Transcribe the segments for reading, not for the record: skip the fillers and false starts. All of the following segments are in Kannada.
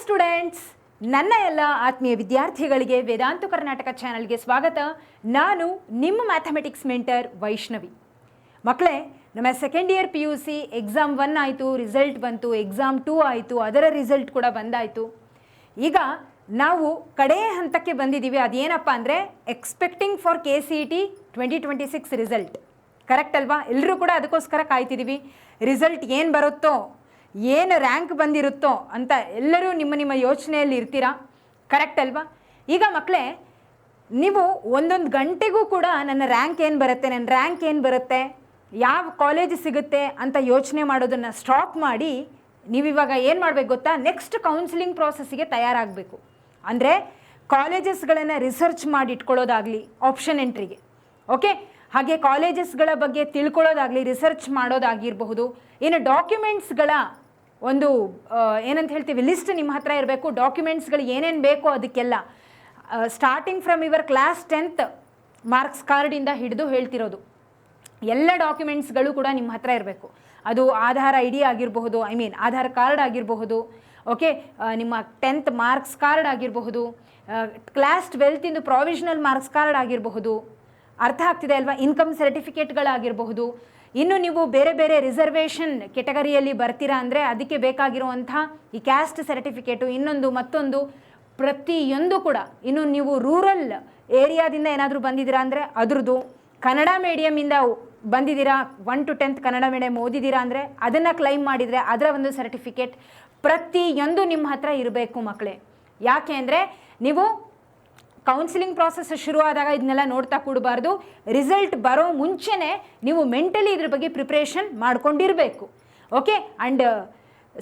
ಸ್ಟೂಡೆಂಟ್ಸ್, ನನ್ನ ಎಲ್ಲ ಆತ್ಮೀಯ ವಿದ್ಯಾರ್ಥಿಗಳಿಗೆ ವೇದಾಂತ ಕರ್ನಾಟಕ ಚಾನಲ್ಗೆ ಸ್ವಾಗತ. ನಾನು ನಿಮ್ಮ ಮ್ಯಾಥಮೆಟಿಕ್ಸ್ ಮೆಂಟರ್ ವೈಷ್ಣವಿ. ಮಕ್ಕಳೇ, ನಮ್ಮ ಸೆಕೆಂಡ್ ಇಯರ್ PUC ಎಕ್ಸಾಮ್ 1 ಆಯಿತು, ರಿಸಲ್ಟ್ ಬಂತು. ಎಕ್ಸಾಮ್ 2 ಆಯಿತು, ಅದರ ರಿಸಲ್ಟ್ ಕೂಡ ಬಂದಾಯಿತು. ಈಗ ನಾವು ಕಡೆಯ ಹಂತಕ್ಕೆ ಬಂದಿದ್ದೀವಿ. ಅದೇನಪ್ಪ ಅಂದರೆ expecting for KCET 2026 result. Correct ಅಲ್ವಾ? ಎಲ್ಲರೂ ಕೂಡ ಅದಕ್ಕೋಸ್ಕರ ಕಾಯ್ತಿದ್ದೀವಿ. ರಿಸಲ್ಟ್ ಏನು ಬರುತ್ತೋ, ಏನು ರ್ಯಾಂಕ್ ಬಂದಿರುತ್ತೋ ಅಂತ ಎಲ್ಲರೂ ನಿಮ್ಮ ಯೋಚನೆಯಲ್ಲಿ ಇರ್ತೀರಾ. ಕರೆಕ್ಟ್ ಅಲ್ವಾ? ಈಗ ಮಕ್ಕಳೇ, ನೀವು ಒಂದೊಂದು ಗಂಟೆಗೂ ಕೂಡ ನನ್ನ ರ್ಯಾಂಕ್ ಏನು ಬರುತ್ತೆ, ಯಾವ ಕಾಲೇಜ್ ಸಿಗುತ್ತೆ ಅಂತ ಯೋಚನೆ ಮಾಡೋದನ್ನು ಸ್ಟಾಪ್ ಮಾಡಿ ನೀವಿವಾಗ ಏನು ಮಾಡಬೇಕು ಗೊತ್ತಾ? ನೆಕ್ಸ್ಟ್ ಕೌನ್ಸಿಲಿಂಗ್ ಪ್ರಾಸೆಸ್ಸಿಗೆ ತಯಾರಾಗಬೇಕು. ಅಂದರೆ ಕಾಲೇಜಸ್ಗಳನ್ನು ರಿಸರ್ಚ್ ಮಾಡಿ ಇಟ್ಕೊಳ್ಳೋದಾಗಲಿ ಆಪ್ಷನ್ ಎಂಟ್ರಿಗೆ, ಓಕೆ, ಹಾಗೆ ಕಾಲೇಜಸ್ಗಳ ಬಗ್ಗೆ ತಿಳ್ಕೊಳ್ಳೋದಾಗಲಿ ರಿಸರ್ಚ್ ಮಾಡೋದಾಗಿರಬಹುದು. ಇನ್ನು ಡಾಕ್ಯುಮೆಂಟ್ಸ್ಗಳ ಒಂದು ಏನಂತ ಹೇಳ್ತೀವಿ ಲಿಸ್ಟ್ ನಿಮ್ಮ ಹತ್ರ ಇರಬೇಕು. ಡಾಕ್ಯುಮೆಂಟ್ಸ್ಗಳು ಏನೇನು ಬೇಕೋ ಅದಕ್ಕೆಲ್ಲ starting from your class 10th marks ಕಾರ್ಡಿಂದ ಹಿಡಿದು ಹೇಳ್ತಿರೋದು ಎಲ್ಲ ಡಾಕ್ಯುಮೆಂಟ್ಸ್ಗಳು ಕೂಡ ನಿಮ್ಮ ಹತ್ರ ಇರಬೇಕು. ಅದು ಆಧಾರ್ ID ಆಗಿರಬಹುದು, ಆಧಾರ್ ಕಾರ್ಡ್ ಆಗಿರಬಹುದು, ಓಕೆ, ನಿಮ್ಮ 10th ಮಾರ್ಕ್ಸ್ ಕಾರ್ಡ್ ಆಗಿರಬಹುದು, class 12th provisional marks card ಆಗಿರಬಹುದು. ಅರ್ಥ ಆಗ್ತಿದೆ ಅಲ್ವಾ? ಇನ್ಕಮ್ ಸರ್ಟಿಫಿಕೇಟ್ಗಳಾಗಿರಬಹುದು. ಇನ್ನು ನೀವು ಬೇರೆ ಬೇರೆ ರಿಸರ್ವೇಷನ್ ಕೆಟಗರಿಯಲ್ಲಿ ಬರ್ತೀರಾ ಅಂದರೆ ಅದಕ್ಕೆ ಬೇಕಾಗಿರುವಂಥ ಈ ಕ್ಯಾಸ್ಟ್ ಸರ್ಟಿಫಿಕೇಟು, ಇನ್ನೊಂದು ಮತ್ತೊಂದು ಪ್ರತಿಯೊಂದು ಕೂಡ. ಇನ್ನು ನೀವು ರೂರಲ್ ಏರಿಯಾದಿಂದ ಏನಾದರೂ ಬಂದಿದ್ದೀರಾ ಅಂದರೆ ಅದ್ರದ್ದು, ಕನ್ನಡ ಮೀಡಿಯಮಿಂದ ಬಂದಿದ್ದೀರಾ 1 to 10th ಕನ್ನಡ ಮೀಡಿಯಮ್ ಓದಿದ್ದೀರಾ ಅಂದರೆ ಅದನ್ನು ಕ್ಲೈಮ್ ಮಾಡಿದರೆ ಅದರ ಒಂದು ಸರ್ಟಿಫಿಕೇಟ್ ಪ್ರತಿಯೊಂದು ನಿಮ್ಮ ಹತ್ರ ಇರಬೇಕು ಮಕ್ಕಳೇ. ಯಾಕೆ ಅಂದರೆ ನೀವು ಕೌನ್ಸಿಲಿಂಗ್ ಪ್ರಾಸೆಸ್ ಶುರುವಾದಾಗ ಇದನ್ನೆಲ್ಲ ನೋಡ್ತಾ ಕೂಡಬಾರ್ದು. ರಿಸಲ್ಟ್ ಬರೋ ಮುಂಚೆನೇ ನೀವು ಮೆಂಟಲಿ ಇದ್ರ ಬಗ್ಗೆ ಪ್ರಿಪ್ರೇಷನ್ ಮಾಡ್ಕೊಂಡಿರಬೇಕು, ಓಕೆ. ಆ್ಯಂಡ್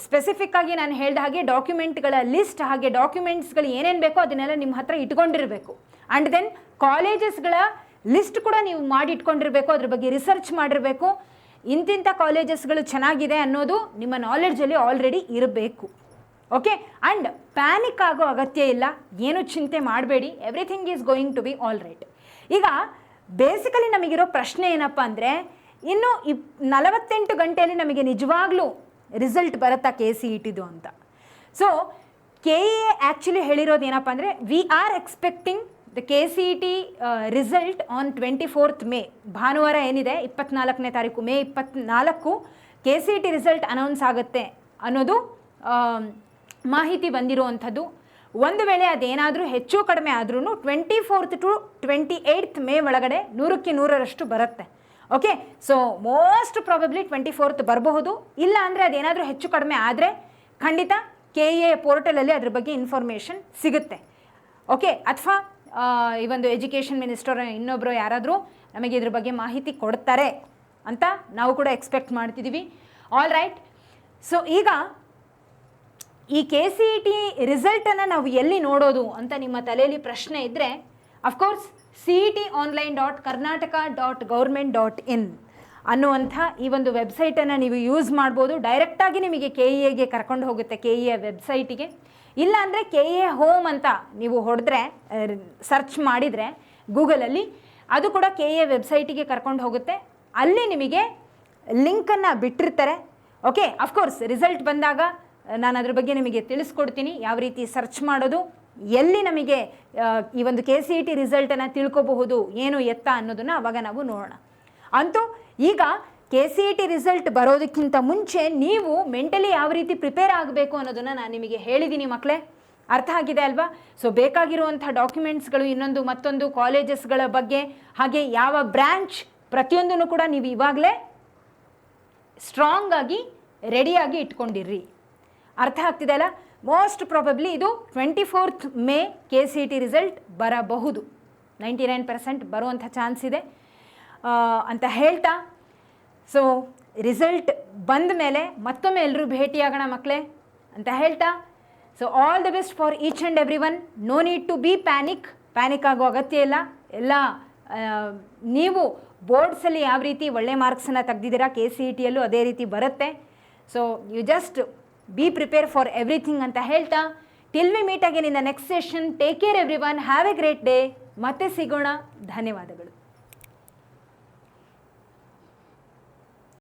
ಸ್ಪೆಸಿಫಿಕ್ ಆಗಿ ನಾನು ಹೇಳಿದ ಹಾಗೆ ಡಾಕ್ಯುಮೆಂಟ್ಗಳ ಲಿಸ್ಟ್, ಹಾಗೆ ಡಾಕ್ಯುಮೆಂಟ್ಸ್ಗಳು ಏನೇನು ಬೇಕೋ ಅದನ್ನೆಲ್ಲ ನಿಮ್ಮ ಹತ್ರ ಇಟ್ಕೊಂಡಿರಬೇಕು. ಆ್ಯಂಡ್ ದೆನ್ ಕಾಲೇಜಸ್ಗಳ ಲಿಸ್ಟ್ ಕೂಡ ನೀವು ಮಾಡಿ ಇಟ್ಕೊಂಡಿರಬೇಕು, ಅದ್ರ ಬಗ್ಗೆ ರಿಸರ್ಚ್ ಮಾಡಿರಬೇಕು. ಇಂತಿಂಥ ಕಾಲೇಜಸ್ಗಳು ಚೆನ್ನಾಗಿದೆ ಅನ್ನೋದು ನಿಮ್ಮ ನಾಲೆಡ್ಜಲ್ಲಿ ಆಲ್ರೆಡಿ ಇರಬೇಕು, ಓಕೆ. ಆ್ಯಂಡ್ ಪ್ಯಾನಿಕ್ ಆಗೋ ಅಗತ್ಯ ಇಲ್ಲ, ಏನು ಚಿಂತೆ ಮಾಡಬೇಡಿ, everything is going to be all right. ಈಗ ಬೇಸಿಕಲಿ ನಮಗಿರೋ ಪ್ರಶ್ನೆ ಏನಪ್ಪ ಅಂದರೆ, ಇನ್ನು 48 ಗಂಟೆಯಲ್ಲಿ ನಮಗೆ ನಿಜವಾಗ್ಲೂ ರಿಸಲ್ಟ್ ಬರುತ್ತಾ KCETದು ಅಂತ. ಸೊ KEA ಆ್ಯಕ್ಚುಲಿ ಹೇಳಿರೋದು ಏನಪ್ಪ ಅಂದರೆ, we are expecting the KCET result on 24th May, ಭಾನುವಾರ ಏನಿದೆ 24ನೇ ತಾರೀಕು ಮೇ 24 KCET ರಿಸಲ್ಟ್ ಅನೌನ್ಸ್ ಆಗುತ್ತೆ ಅನ್ನೋದು ಮಾಹಿತಿ ಬಂದಿರುವಂಥದ್ದು. ಒಂದು ವೇಳೆ ಅದೇನಾದರೂ ಹೆಚ್ಚು ಕಡಿಮೆ ಆದ್ರೂ 24th to 28th ಮೇ ಒಳಗಡೆ 100ಕ್ಕೆ 100ರಷ್ಟು ಬರುತ್ತೆ, okay. So most probably 24th ಬರಬಹುದು. ಇಲ್ಲ ಅಂದರೆ ಅದೇನಾದರೂ ಹೆಚ್ಚು ಕಡಿಮೆ ಆದರೆ ಖಂಡಿತ KEA ಪೋರ್ಟಲಲ್ಲಿ ಅದ್ರ ಬಗ್ಗೆ ಇನ್ಫಾರ್ಮೇಷನ್ ಸಿಗುತ್ತೆ, ಓಕೆ. ಅಥವಾ ಈ ಒಂದು ಎಜುಕೇಷನ್ ಮಿನಿಸ್ಟರ್ ಇನ್ನೊಬ್ಬರು ಯಾರಾದರೂ ನಮಗೆ ಇದ್ರ ಬಗ್ಗೆ ಮಾಹಿತಿ ಕೊಡ್ತಾರೆ ಅಂತ ನಾವು ಕೂಡ ಎಕ್ಸ್ಪೆಕ್ಟ್ ಮಾಡ್ತಿದ್ದೀವಿ. All right. ಸೊ ಈಗ ಈ KCET ರಿಸಲ್ಟನ್ನು ನಾವು ಎಲ್ಲಿ ನೋಡೋದು ಅಂತ ನಿಮ್ಮ ತಲೆಯಲ್ಲಿ ಪ್ರಶ್ನೆ ಇದ್ದರೆ, ಅಫ್ಕೋರ್ಸ್ cet.online.karnataka.government.in ಅನ್ನುವಂಥ ಈ ಒಂದು ವೆಬ್ಸೈಟನ್ನು ನೀವು ಯೂಸ್ ಮಾಡ್ಬೋದು. ಡೈರೆಕ್ಟಾಗಿ ನಿಮಗೆ KEAಗೆ ಕರ್ಕೊಂಡು ಹೋಗುತ್ತೆ, KEA ವೆಬ್ಸೈಟಿಗೆ. ಇಲ್ಲ ಅಂದರೆ KEA ಹೋಮ್ ಅಂತ ನೀವು ಹೊಡೆದ್ರೆ, ಸರ್ಚ್ ಮಾಡಿದರೆ ಗೂಗಲಲ್ಲಿ, ಅದು ಕೂಡ KEA ವೆಬ್ಸೈಟಿಗೆ ಕರ್ಕೊಂಡು ಹೋಗುತ್ತೆ. ಅಲ್ಲಿ ನಿಮಗೆ ಲಿಂಕನ್ನು ಬಿಟ್ಟಿರ್ತಾರೆ, ಓಕೆ. ಅಫ್ಕೋರ್ಸ್ ರಿಸಲ್ಟ್ ಬಂದಾಗ ನಾನು ಅದ್ರ ಬಗ್ಗೆ ನಿಮಗೆ ತಿಳಿಸ್ಕೊಡ್ತೀನಿ, ಯಾವ ರೀತಿ ಸರ್ಚ್ ಮಾಡೋದು, ಎಲ್ಲಿ ನಮಗೆ ಈ ಒಂದು KCET ರಿಸಲ್ಟನ್ನು ತಿಳ್ಕೊಬಹುದು, ಏನು ಎತ್ತ ಅನ್ನೋದನ್ನು ಅವಾಗ ನಾವು ನೋಡೋಣ. ಅಂತೂ ಈಗ KCET ರಿಸಲ್ಟ್ ಬರೋದಕ್ಕಿಂತ ಮುಂಚೆ ನೀವು ಮೆಂಟಲಿ ಯಾವ ರೀತಿ ಪ್ರಿಪೇರ್ ಆಗಬೇಕು ಅನ್ನೋದನ್ನು ನಾನು ನಿಮಗೆ ಹೇಳಿದ್ದೀನಿ ಮಕ್ಕಳೇ. ಅರ್ಥ ಆಗಿದೆ ಅಲ್ವಾ? ಸೊ ಬೇಕಾಗಿರುವಂಥ ಡಾಕ್ಯುಮೆಂಟ್ಸ್ಗಳು, ಇನ್ನೊಂದು ಮತ್ತೊಂದು ಕಾಲೇಜಸ್ಗಳ ಬಗ್ಗೆ, ಹಾಗೆ ಯಾವ ಬ್ರ್ಯಾಂಚ್ ಪ್ರತಿಯೊಂದನ್ನು ಕೂಡ ನೀವು ಇವಾಗಲೇ ಸ್ಟ್ರಾಂಗ್ ಆಗಿ ರೆಡಿಯಾಗಿ ಇಟ್ಕೊಂಡಿರ್ರಿ. ಅರ್ಥ ಆಗ್ತಿದೆ ಅಲ್ಲ? ಮೋಸ್ಟ್ ಪ್ರಾಬಬ್ಲಿ ಇದು 24th ಮೇ KCET ರಿಸಲ್ಟ್ ಬರಬಹುದು, 99% ಬರುವಂಥ ಚಾನ್ಸ್ ಇದೆ ಅಂತ ಹೇಳ್ತಾ, ಸೊ ರಿಸಲ್ಟ್ ಬಂದ ಮೇಲೆ ಮತ್ತೊಮ್ಮೆ ಎಲ್ಲರೂ ಭೇಟಿಯಾಗೋಣ ಮಕ್ಕಳೇ ಅಂತ ಹೇಳ್ತಾ, so all the best for each and every one. No need to be panic ಆಗೋ ಅಗತ್ಯ ಇಲ್ಲ. ಎಲ್ಲ ನೀವು ಬೋರ್ಡ್ಸಲ್ಲಿ ಯಾವ ರೀತಿ ಒಳ್ಳೆ ಮಾರ್ಕ್ಸನ್ನು ತೆಗೆದಿದ್ದೀರಾ, KCETಯಲ್ಲೂ ಅದೇ ರೀತಿ ಬರುತ್ತೆ. So you just be prepared for everything ಅಂತ ಹೇಳ್ತಾ, till we meet again in the next session, take care everyone, have a great day. ಮತ್ತೆ ಸಿಗೋಣ. ಧನ್ಯವಾದಗಳು.